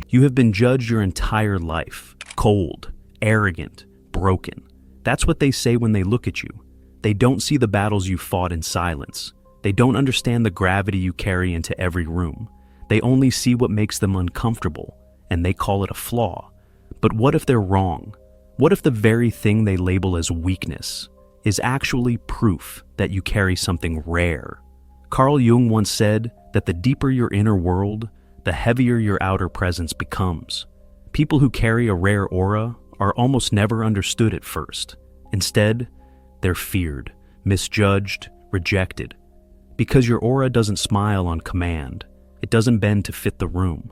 You have been judged your entire life. Cold, arrogant, broken. That's what they say when they look at you. They don't see the battles you fought in silence. They don't understand the gravity you carry into every room. They only see what makes them uncomfortable, and they call it a flaw. But what if they're wrong? What if the very thing they label as weakness is actually proof that you carry something rare? Carl Jung once said that the deeper your inner world, the heavier your outer presence becomes. People who carry a rare aura are almost never understood at first. Instead, they're feared, misjudged, rejected. Because your aura doesn't smile on command. It doesn't bend to fit the room.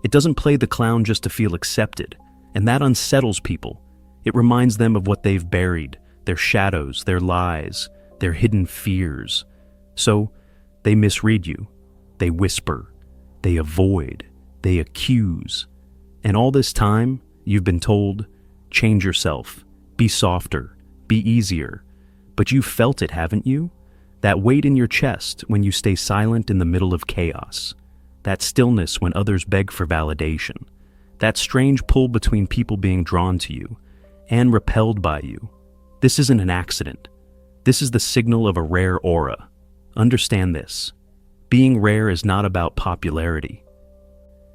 It doesn't play the clown just to feel accepted, and that unsettles people. It reminds them of what they've buried, their shadows, their lies, their hidden fears. So, they misread you. They whisper. They avoid. They accuse. And all this time, you've been told, change yourself, be softer, be easier. But you've felt it, haven't you? That weight in your chest when you stay silent in the middle of chaos. That stillness when others beg for validation. That strange pull between people being drawn to you and repelled by you. This isn't an accident. This is the signal of a rare aura. Understand this. Being rare is not about popularity.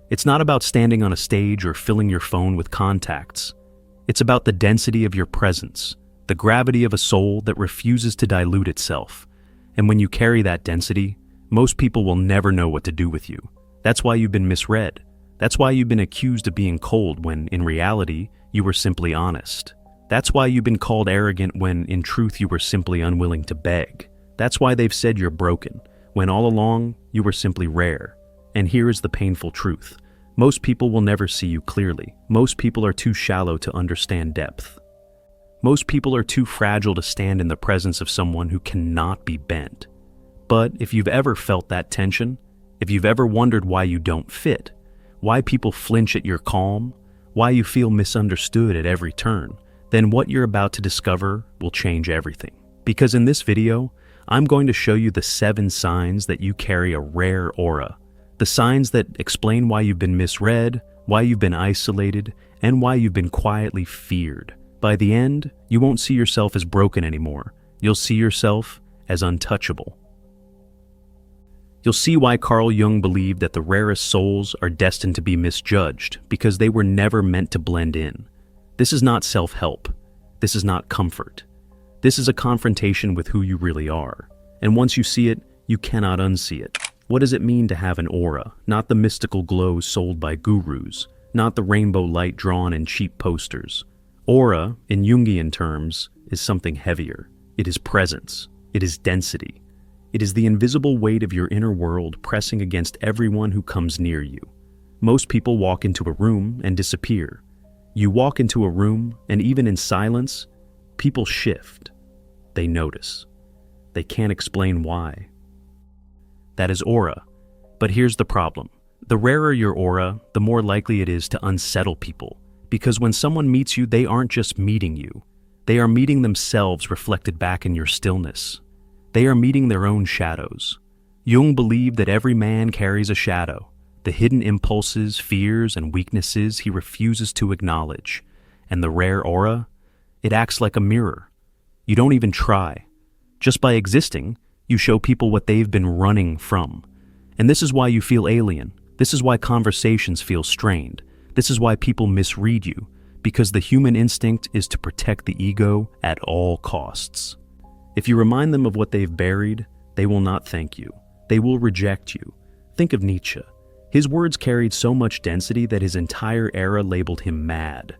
It's not about standing on a stage or filling your phone with contacts. It's about the density of your presence, the gravity of a soul that refuses to dilute itself. And when you carry that density, most people will never know what to do with you. That's why you've been misread. That's why you've been accused of being cold when, in reality, you were simply honest. That's why you've been called arrogant when, in truth, you were simply unwilling to beg. That's why they've said you're broken, when all along, you were simply rare. And here is the painful truth. Most people will never see you clearly. Most people are too shallow to understand depth. Most people are too fragile to stand in the presence of someone who cannot be bent. But if you've ever felt that tension, if you've ever wondered why you don't fit, why people flinch at your calm, why you feel misunderstood at every turn, then what you're about to discover will change everything. Because in this video, I'm going to show you the 7 signs that you carry a rare aura. The signs that explain why you've been misread, why you've been isolated, and why you've been quietly feared. By the end, you won't see yourself as broken anymore. You'll see yourself as untouchable. You'll see why Carl Jung believed that the rarest souls are destined to be misjudged, because they were never meant to blend in. This is not self-help. This is not comfort. This is a confrontation with who you really are. And once you see it, you cannot unsee it. What does it mean to have an aura? Not the mystical glow sold by gurus, not the rainbow light drawn in cheap posters. Aura, in Jungian terms, is something heavier. It is presence. It is density. It is the invisible weight of your inner world pressing against everyone who comes near you. Most people walk into a room and disappear. You walk into a room, and even in silence, people shift. They notice. They can't explain why. That is aura. But here's the problem. The rarer your aura, the more likely it is to unsettle people. Because when someone meets you, they aren't just meeting you. They are meeting themselves reflected back in your stillness. They are meeting their own shadows. Jung believed that every man carries a shadow, the hidden impulses, fears, and weaknesses he refuses to acknowledge. And the rare aura, it acts like a mirror. You don't even try. Just by existing, you show people what they've been running from. And this is why you feel alien. This is why conversations feel strained. This is why people misread you, because the human instinct is to protect the ego at all costs. If you remind them of what they've buried, they will not thank you. They will reject you. Think of Nietzsche. His words carried so much density that his entire era labeled him mad.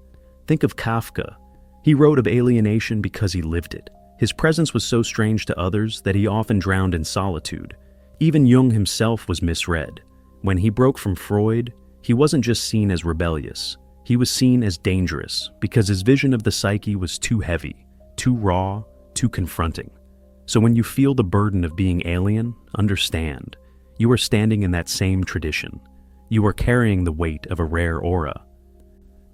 Think of Kafka. He wrote of alienation because he lived it. His presence was so strange to others that he often drowned in solitude. Even Jung himself was misread. When he broke from Freud, he wasn't just seen as rebellious. He was seen as dangerous because his vision of the psyche was too heavy, too raw, too confronting. So when you feel the burden of being alien, understand. You are standing in that same tradition. You are carrying the weight of a rare aura.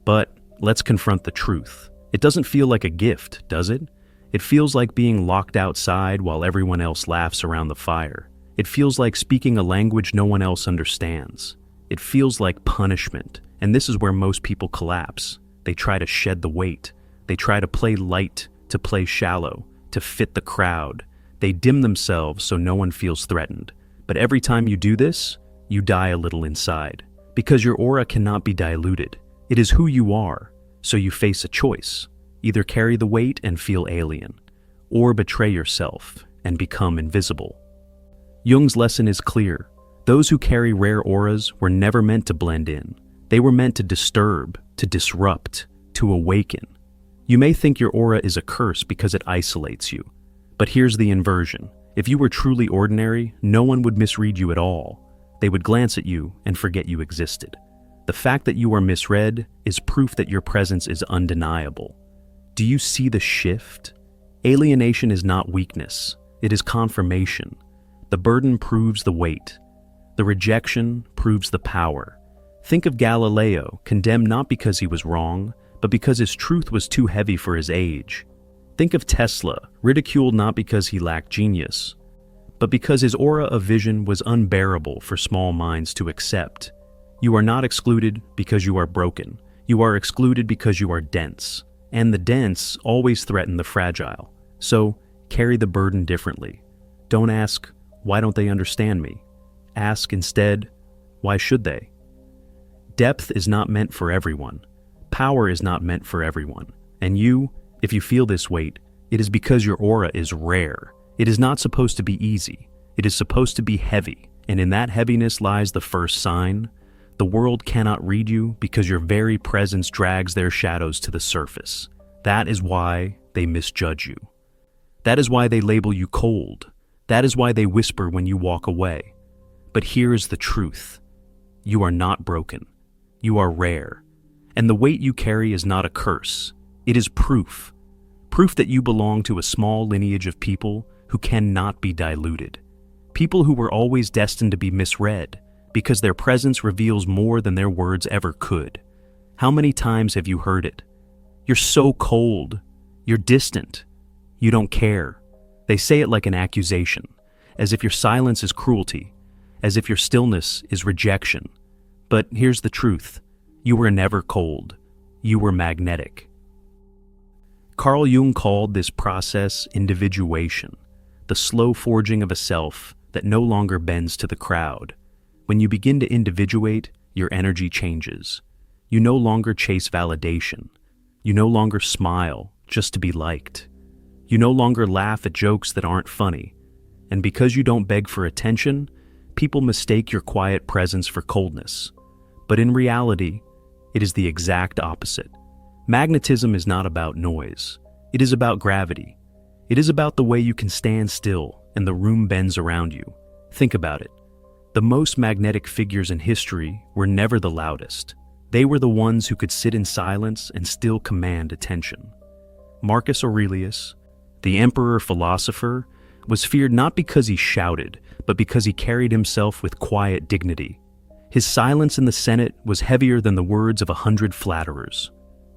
But let's confront the truth. It doesn't feel like a gift, does it? It feels like being locked outside while everyone else laughs around the fire. It feels like speaking a language no one else understands. It feels like punishment, and this is where most people collapse. They try to shed the weight. They try to play light, to play shallow, to fit the crowd. They dim themselves so no one feels threatened. But every time you do this, you die a little inside. Because your aura cannot be diluted. It is who you are, so you face a choice. Either carry the weight and feel alien, or betray yourself and become invisible. Jung's lesson is clear. Those who carry rare auras were never meant to blend in. They were meant to disturb, to disrupt, to awaken. You may think your aura is a curse because it isolates you. But here's the inversion. If you were truly ordinary, no one would misread you at all. They would glance at you and forget you existed. The fact that you are misread is proof that your presence is undeniable. Do you see the shift? Alienation is not weakness. It is confirmation. The burden proves the weight. The rejection proves the power. Think of Galileo, condemned not because he was wrong, but because his truth was too heavy for his age. Think of Tesla, ridiculed not because he lacked genius, but because his aura of vision was unbearable for small minds to accept. You are not excluded because you are broken. You are excluded because you are dense. And the dense always threaten the fragile. So, carry the burden differently. Don't ask, why don't they understand me? Ask instead, why should they? Depth is not meant for everyone. Power is not meant for everyone. And you, if you feel this weight, it is because your aura is rare. It is not supposed to be easy. It is supposed to be heavy. And in that heaviness lies the first sign. The world cannot read you because your very presence drags their shadows to the surface. That is why they misjudge you. That is why they label you cold. That is why they whisper when you walk away. But here is the truth. You are not broken. You are rare. And the weight you carry is not a curse. It is proof. Proof that you belong to a small lineage of people who cannot be diluted. People who were always destined to be misread because their presence reveals more than their words ever could. How many times have you heard it? You're so cold. You're distant. You don't care. They say it like an accusation, as if your silence is cruelty, as if your stillness is rejection. But here's the truth. You were never cold. You were magnetic. Carl Jung called this process individuation, the slow forging of a self that no longer bends to the crowd. When you begin to individuate, your energy changes. You no longer chase validation. You no longer smile just to be liked. You no longer laugh at jokes that aren't funny. And because you don't beg for attention, people mistake your quiet presence for coldness. But in reality, it is the exact opposite. Magnetism is not about noise. It is about gravity. It is about the way you can stand still and the room bends around you. Think about it. The most magnetic figures in history were never the loudest. They were the ones who could sit in silence and still command attention. Marcus Aurelius, the emperor-philosopher, was feared not because he shouted, but because he carried himself with quiet dignity. His silence in the Senate was heavier than the words of 100 flatterers.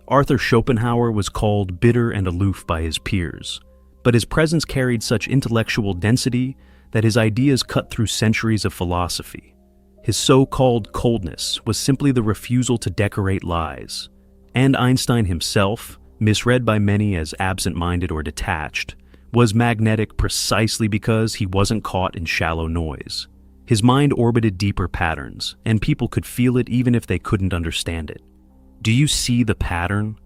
Arthur Schopenhauer was called bitter and aloof by his peers, but his presence carried such intellectual density that his ideas cut through centuries of philosophy. His so-called coldness was simply the refusal to decorate lies. And Einstein himself, misread by many as absent-minded or detached, was magnetic precisely because he wasn't caught in shallow noise. His mind orbited deeper patterns, and people could feel it even if they couldn't understand it. Do you see the pattern?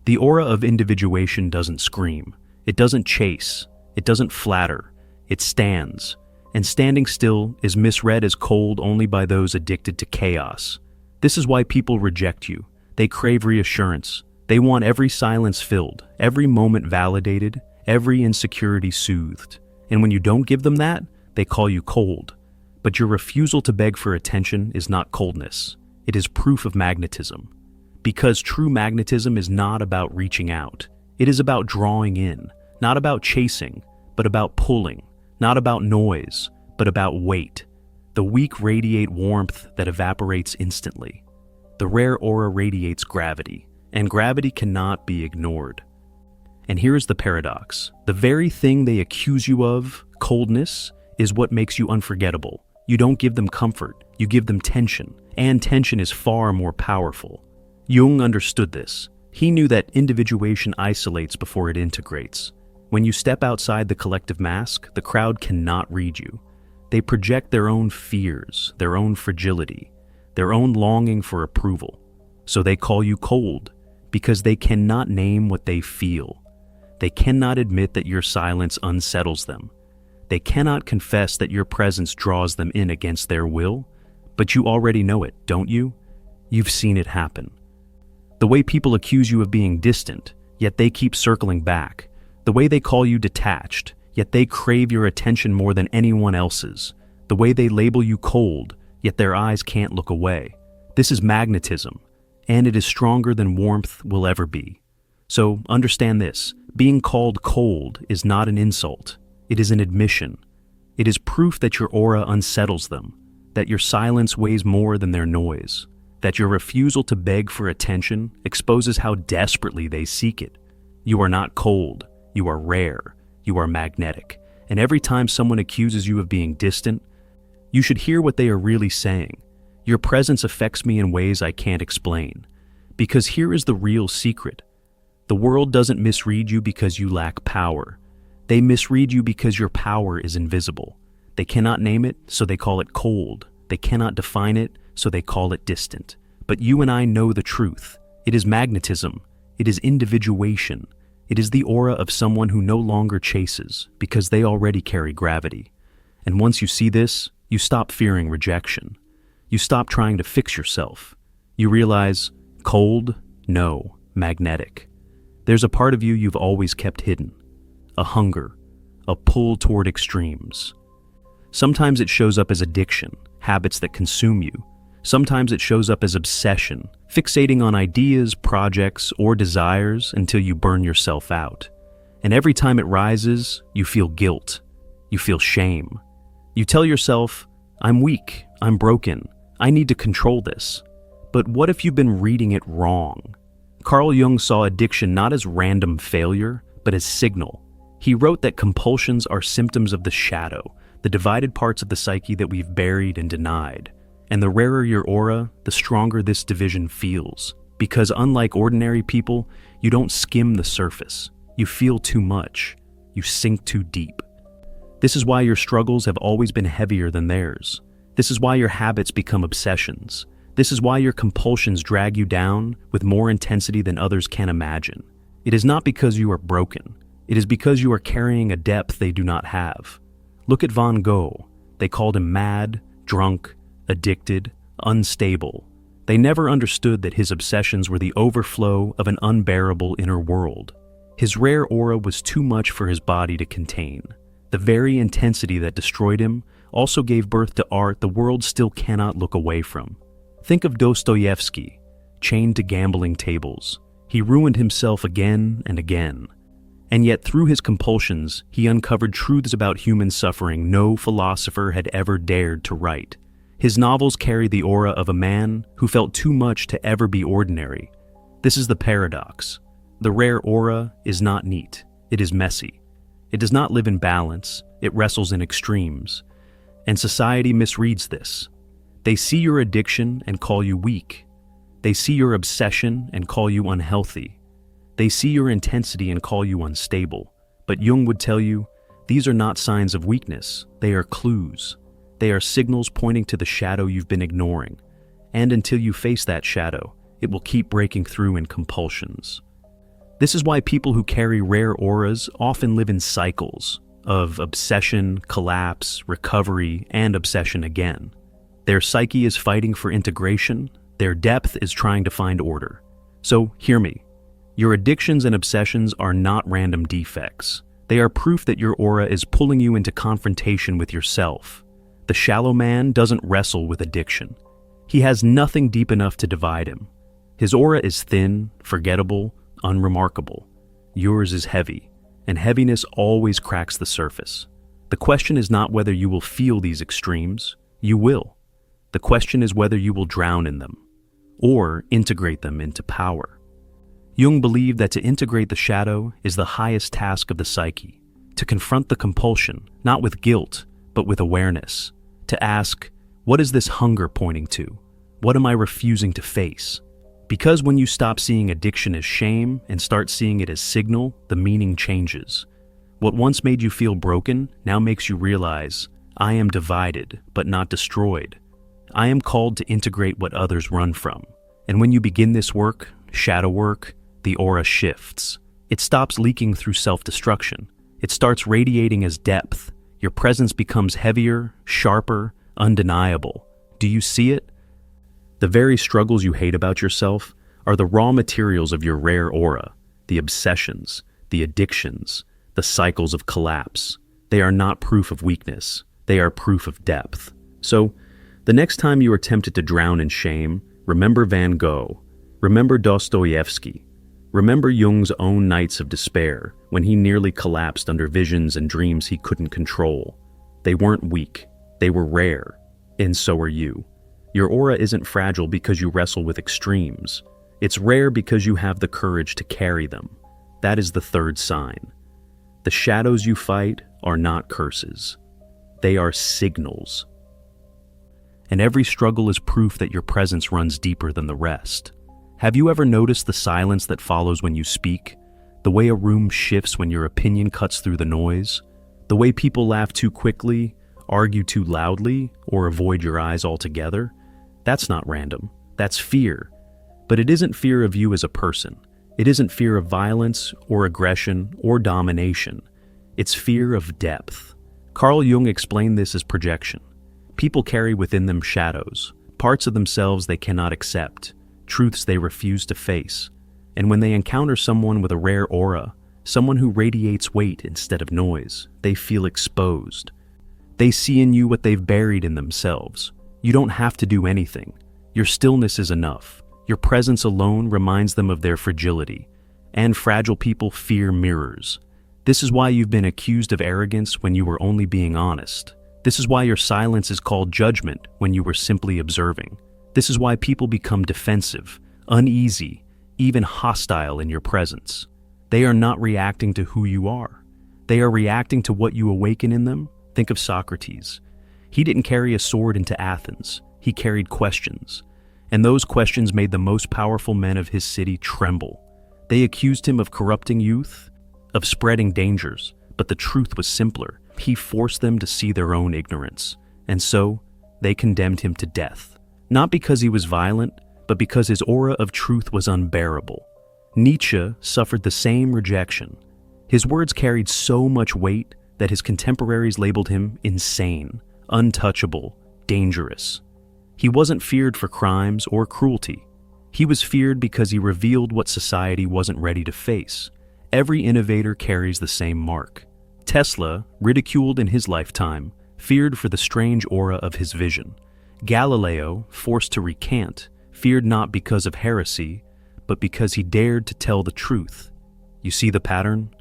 The aura of individuation doesn't scream. It doesn't chase. It doesn't flatter. It stands. And standing still is misread as cold only by those addicted to chaos. This is why people reject you. They crave reassurance. They want every silence filled, every moment validated, every insecurity soothed. And when you don't give them that, they call you cold. But your refusal to beg for attention is not coldness. It is proof of magnetism. Because true magnetism is not about reaching out. It is about drawing in, not about chasing, but about pulling. Not about noise, but about weight. The weak radiate warmth that evaporates instantly. The rare aura radiates gravity, and gravity cannot be ignored. And here is the paradox. The very thing they accuse you of, coldness, is what makes you unforgettable. You don't give them comfort, you give them tension, and tension is far more powerful. Jung understood this. He knew that individuation isolates before it integrates. When you step outside the collective mask, the crowd cannot read you. They project their own fears, their own fragility, their own longing for approval. So they call you cold, because they cannot name what they feel. They cannot admit that your silence unsettles them. They cannot confess that your presence draws them in against their will, but you already know it, don't you? You've seen it happen. The way people accuse you of being distant, yet they keep circling back. The way they call you detached, yet they crave your attention more than anyone else's. The way they label you cold, yet their eyes can't look away. This is magnetism, and it is stronger than warmth will ever be. So understand this, being called cold is not an insult. It is an admission. It is proof that your aura unsettles them, that your silence weighs more than their noise, that your refusal to beg for attention exposes how desperately they seek it. You are not cold, you are rare, you are magnetic, and every time someone accuses you of being distant, you should hear what they are really saying. Your presence affects me in ways I can't explain. Because here is the real secret. The world doesn't misread you because you lack power. They misread you because your power is invisible. They cannot name it, so they call it cold. They cannot define it, so they call it distant. But you and I know the truth. It is magnetism. It is individuation. It is the aura of someone who no longer chases, because they already carry gravity. And once you see this, you stop fearing rejection. You stop trying to fix yourself. You realize, cold? No, magnetic. There's a part of you you've always kept hidden. A hunger, a pull toward extremes. Sometimes it shows up as addiction, habits that consume you. Sometimes it shows up as obsession, fixating on ideas, projects, or desires until you burn yourself out. And every time it rises, you feel guilt. You feel shame. You tell yourself, I'm weak, I'm broken, I need to control this. But what if you've been reading it wrong? Carl Jung saw addiction not as random failure, but as signal. He wrote that compulsions are symptoms of the shadow, the divided parts of the psyche that we've buried and denied. And the rarer your aura, the stronger this division feels. Because unlike ordinary people, you don't skim the surface. You feel too much. You sink too deep. This is why your struggles have always been heavier than theirs. This is why your habits become obsessions. This is why your compulsions drag you down with more intensity than others can imagine. It is not because you are broken. It is because you are carrying a depth they do not have. Look at Van Gogh. They called him mad, drunk, addicted, unstable. They never understood that his obsessions were the overflow of an unbearable inner world. His rare aura was too much for his body to contain. The very intensity that destroyed him also gave birth to art the world still cannot look away from. Think of Dostoevsky, chained to gambling tables. He ruined himself again and again. And yet through his compulsions, he uncovered truths about human suffering no philosopher had ever dared to write. His novels carry the aura of a man who felt too much to ever be ordinary. This is the paradox. The rare aura is not neat. It is messy. It does not live in balance. It wrestles in extremes. And society misreads this. They see your addiction and call you weak. They see your obsession and call you unhealthy. They see your intensity and call you unstable. But Jung would tell you, these are not signs of weakness. They are clues. They are signals pointing to the shadow you've been ignoring. And until you face that shadow, it will keep breaking through in compulsions. This is why people who carry rare auras often live in cycles of obsession, collapse, recovery, and obsession again. Their psyche is fighting for integration. Their depth is trying to find order. So hear me. Your addictions and obsessions are not random defects. They are proof that your aura is pulling you into confrontation with yourself. The shallow man doesn't wrestle with addiction. He has nothing deep enough to divide him. His aura is thin, forgettable, unremarkable. Yours is heavy, and heaviness always cracks the surface. The question is not whether you will feel these extremes. You will. The question is whether you will drown in them, or integrate them into power. Jung believed that to integrate the shadow is the highest task of the psyche, to confront the compulsion, not with guilt, but with awareness, To ask, what is this hunger pointing to? What am I refusing to face? Because when you stop seeing addiction as shame and start seeing it as signal, the meaning changes. What once made you feel broken now makes you realize, I am divided, but not destroyed. I am called to integrate what others run from. And when you begin this work, shadow work, the aura shifts. It stops leaking through self-destruction. It starts radiating as depth. Your presence becomes heavier, sharper, undeniable. Do you see it? The very struggles you hate about yourself are the raw materials of your rare aura, the obsessions, the addictions, the cycles of collapse. They are not proof of weakness. They are proof of depth. So, the next time you are tempted to drown in shame, remember Van Gogh. Remember Dostoevsky. Remember Jung's own nights of despair when he nearly collapsed under visions and dreams he couldn't control. They weren't weak. They were rare. And so are you. Your aura isn't fragile because you wrestle with extremes. It's rare because you have the courage to carry them. That is the third sign. The shadows you fight are not curses. They are signals. And every struggle is proof that your presence runs deeper than the rest. Have you ever noticed the silence that follows when you speak? The way a room shifts when your opinion cuts through the noise? The way people laugh too quickly, argue too loudly, or avoid your eyes altogether? That's not random. That's fear. But it isn't fear of you as a person. It isn't fear of violence or aggression or domination. It's fear of depth. Carl Jung explained this as projection. People carry within them shadows, parts of themselves they cannot accept, truths they refuse to face. And when they encounter someone with a rare aura, someone who radiates weight instead of noise, they feel exposed. They see in you what they've buried in themselves. You don't have to do anything. Your stillness is enough. Your presence alone reminds them of their fragility. And fragile people fear mirrors. This is why you've been accused of arrogance when you were only being honest. This is why your silence is called judgment when you were simply observing. This is why people become defensive, uneasy, even hostile in your presence. They are not reacting to who you are. They are reacting to what you awaken in them. Think of Socrates. He didn't carry a sword into Athens. He carried questions. And those questions made the most powerful men of his city tremble. They accused him of corrupting youth, of spreading dangers, but the truth was simpler. He forced them to see their own ignorance. And so, they condemned him to death. Not because he was violent, but because his aura of truth was unbearable. Nietzsche suffered the same rejection. His words carried so much weight that his contemporaries labeled him insane, untouchable, dangerous. He wasn't feared for crimes or cruelty. He was feared because he revealed what society wasn't ready to face. Every innovator carries the same mark. Tesla, ridiculed in his lifetime, feared for the strange aura of his vision. Galileo, forced to recant, feared not because of heresy, but because he dared to tell the truth. You see the pattern?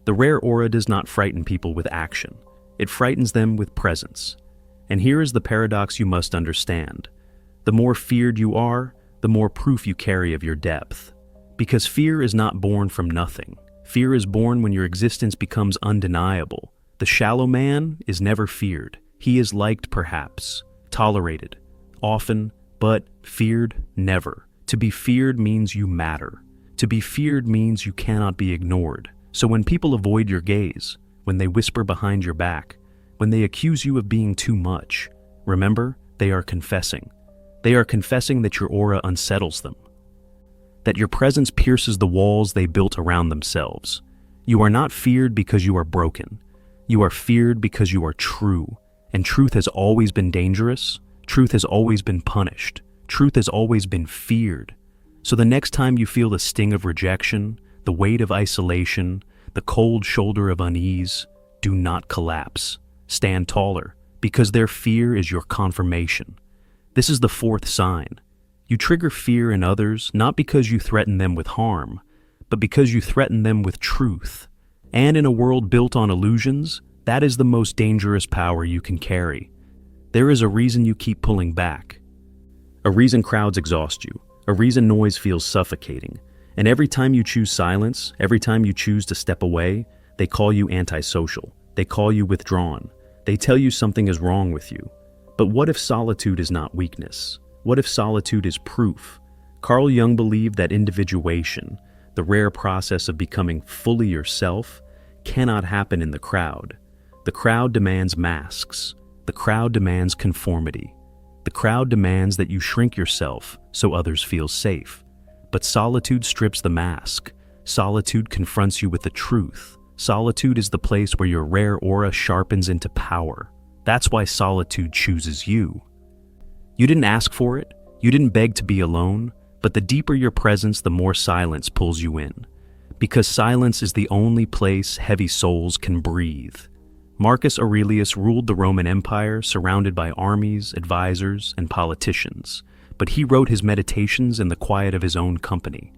The rare aura does not frighten people with action. It frightens them with presence. And here is the paradox you must understand. The more feared you are, the more proof you carry of your depth. Because fear is not born from nothing. Fear is born when your existence becomes undeniable. The shallow man is never feared. He is liked perhaps, tolerated, often, but feared never. To be feared means you matter. To be feared means you cannot be ignored. So when people avoid your gaze, when they whisper behind your back, when they accuse you of being too much, remember, they are confessing. They are confessing that your aura unsettles them, that your presence pierces the walls they built around themselves. You are not feared because you are broken. You are feared because you are true. And truth has always been dangerous. Truth has always been punished. Truth has always been feared. So the next time you feel the sting of rejection, the weight of isolation, the cold shoulder of unease, do not collapse. Stand taller, because their fear is your confirmation. This is the fourth sign. You trigger fear in others not because you threaten them with harm, but because you threaten them with truth. And in a world built on illusions, that is the most dangerous power you can carry. There is a reason you keep pulling back. A reason crowds exhaust you. A reason noise feels suffocating. And every time you choose silence, every time you choose to step away, they call you antisocial. They call you withdrawn. They tell you something is wrong with you. But what if solitude is not weakness? What if solitude is proof? Carl Jung believed that individuation, the rare process of becoming fully yourself, cannot happen in the crowd. The crowd demands masks. The crowd demands conformity. The crowd demands that you shrink yourself so others feel safe. But solitude strips the mask. Solitude confronts you with the truth. Solitude is the place where your rare aura sharpens into power. That's why solitude chooses you. You didn't ask for it. You didn't beg to be alone. But the deeper your presence, the more silence pulls you in. Because silence is the only place heavy souls can breathe. Marcus Aurelius ruled the Roman Empire surrounded by armies, advisors, and politicians. But he wrote his meditations in the quiet of his own company.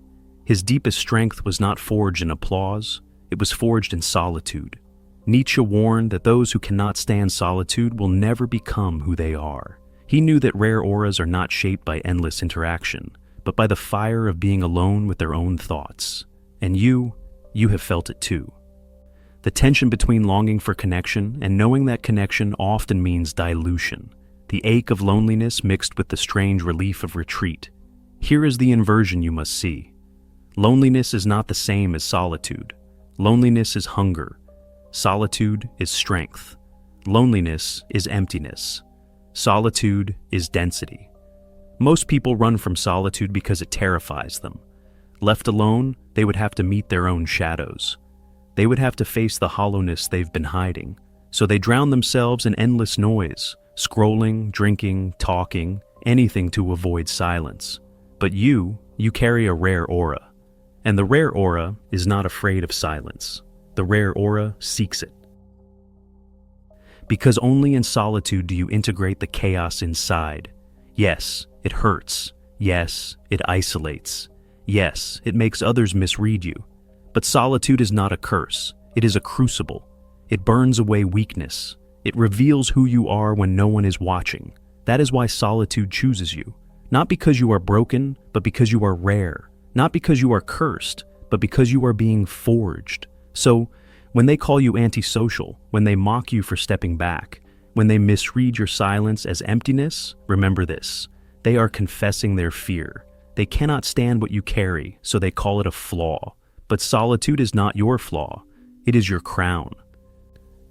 His deepest strength was not forged in applause, it was forged in solitude. Nietzsche warned that those who cannot stand solitude will never become who they are. He knew that rare auras are not shaped by endless interaction, but by the fire of being alone with their own thoughts. And you have felt it too. The tension between longing for connection and knowing that connection often means dilution. The ache of loneliness mixed with the strange relief of retreat. Here is the inversion you must see. Loneliness is not the same as solitude. Loneliness is hunger. Solitude is strength. Loneliness is emptiness. Solitude is density. Most people run from solitude because it terrifies them. Left alone, they would have to meet their own shadows. They would have to face the hollowness they've been hiding. So they drown themselves in endless noise, scrolling, drinking, talking, anything to avoid silence. But you carry a rare aura. And the rare aura is not afraid of silence. The rare aura seeks it. Because only in solitude do you integrate the chaos inside. Yes, it hurts. Yes, it isolates. Yes, it makes others misread you. But solitude is not a curse. It is a crucible. It burns away weakness. It reveals who you are when no one is watching. That is why solitude chooses you. Not because you are broken, but because you are rare. Not because you are cursed, but because you are being forged. So, when they call you antisocial, when they mock you for stepping back, when they misread your silence as emptiness, remember this. They are confessing their fear. They cannot stand what you carry, so they call it a flaw. But solitude is not your flaw. It is your crown.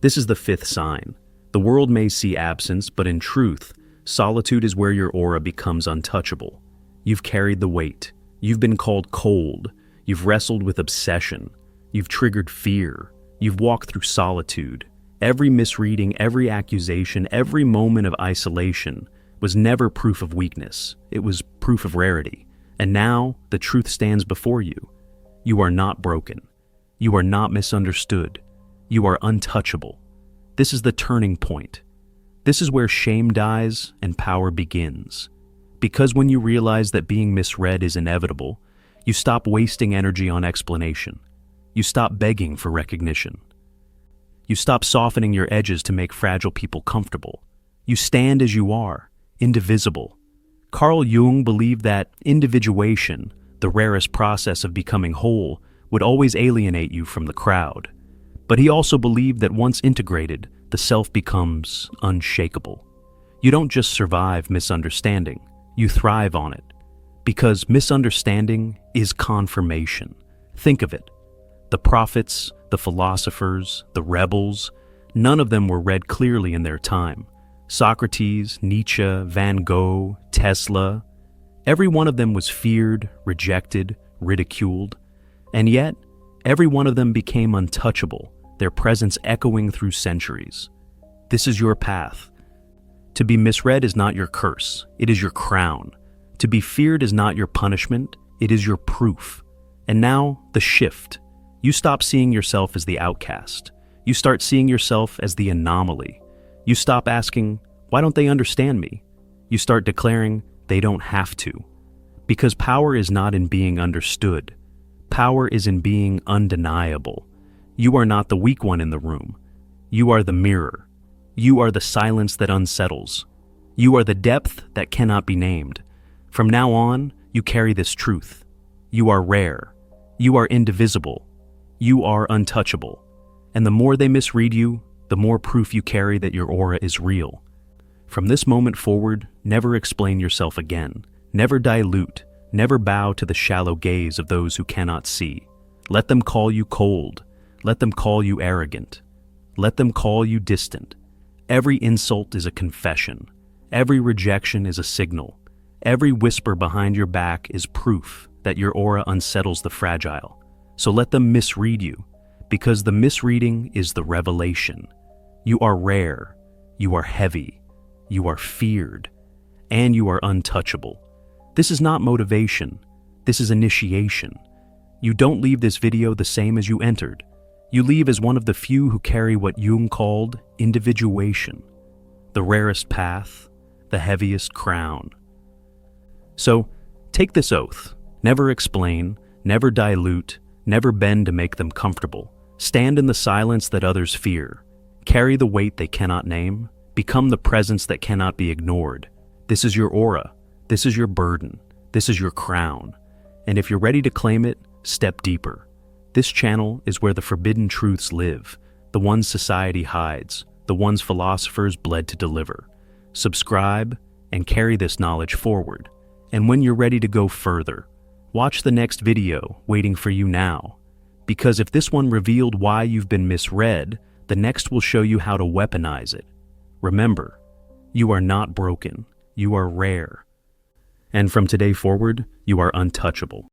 This is the fifth sign. The world may see absence, but in truth, solitude is where your aura becomes untouchable. You've carried the weight. You've been called cold. You've wrestled with obsession. You've triggered fear. You've walked through solitude. Every misreading, every accusation, every moment of isolation was never proof of weakness. It was proof of rarity. And now, the truth stands before you. You are not broken. You are not misunderstood. You are untouchable. This is the turning point. This is where shame dies and power begins. Because when you realize that being misread is inevitable, you stop wasting energy on explanation. You stop begging for recognition. You stop softening your edges to make fragile people comfortable. You stand as you are, indivisible. Carl Jung believed that individuation, the rarest process of becoming whole, would always alienate you from the crowd. But he also believed that once integrated, the self becomes unshakable. You don't just survive misunderstanding, you thrive on it. Because misunderstanding is confirmation. Think of it. The prophets, the philosophers, the rebels, none of them were read clearly in their time. Socrates, Nietzsche, Van Gogh, Tesla, every one of them was feared, rejected, ridiculed, and yet every one of them became untouchable, their presence echoing through centuries. This is your path. To be misread is not your curse, it is your crown. To be feared is not your punishment, it is your proof. And now, the shift. You stop seeing yourself as the outcast. You start seeing yourself as the anomaly. You stop asking, why don't they understand me? You start declaring, they don't have to. Because power is not in being understood. Power is in being undeniable. You are not the weak one in the room. You are the mirror. You are the silence that unsettles. You are the depth that cannot be named. From now on, you carry this truth. You are rare. You are indivisible. You are untouchable. And the more they misread you, the more proof you carry that your aura is real. From this moment forward, never explain yourself again. Never dilute. Never bow to the shallow gaze of those who cannot see. Let them call you cold. Let them call you arrogant. Let them call you distant. Every insult is a confession. Every rejection is a signal. Every whisper behind your back is proof that your aura unsettles the fragile. So let them misread you, because the misreading is the revelation. You are rare. You are heavy. You are feared. And you are untouchable. This is not motivation. This is initiation. You don't leave this video the same as you entered. You leave as one of the few who carry what Jung called individuation, the rarest path, the heaviest crown. So, take this oath. Never explain, never dilute, never bend to make them comfortable. Stand in the silence that others fear. Carry the weight they cannot name. Become the presence that cannot be ignored. This is your aura. This is your burden. This is your crown. And if you're ready to claim it, step deeper. This channel is where the forbidden truths live, the ones society hides, the ones philosophers bled to deliver. Subscribe and carry this knowledge forward. And when you're ready to go further, watch the next video waiting for you now. Because if this one revealed why you've been misread, the next will show you how to weaponize it. Remember, you are not broken. You are rare. And from today forward, you are untouchable.